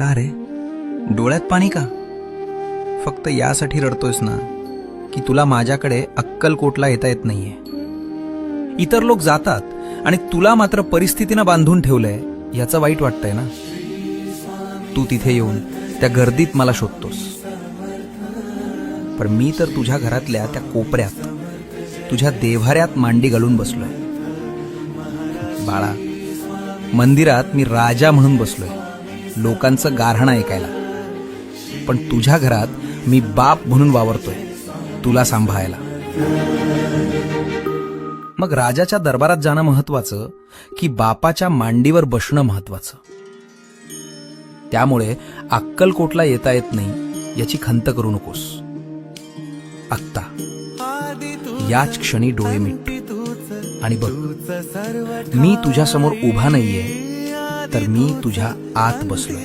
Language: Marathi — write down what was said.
का रे, डोळ्यात पाणी का? फक्त यासाठी रडतोयस ना की तुला माझ्याकडे अक्कलकोटला येता येत नाहीये. इतर लोक जातात आणि तुला मात्र परिस्थितीनं बांधून ठेवलंय याचं वाईट वाटतंय ना. तू तिथे येऊन त्या गर्दीत मला शोधतोस, पण मी तर तुझ्या घरातल्या त्या कोपऱ्यात तुझ्या देव्हाऱ्यात मांडी घालून बसलोय. बाळा, मंदिरात मी राजा म्हणून बसलोय, लोकांचं गाऱ्हाणं ऐकायला. पण तुझ्या घरात मी बाप म्हणून वावरतोय, तुला सांभाळायला. मग राजाच्या दरबारात जाणं महत्वाचं की बापाच्या मांडीवर बसणं महत्वाचं? त्यामुळे अक्कलकोटला येता येत नाही याची खंत करू नकोस. आत्ता याच क्षणी डोळे मिट आणि बघ, मी तुझ्या समोर उभा नाहीये, तर मी तुझ्या आत बसलोय.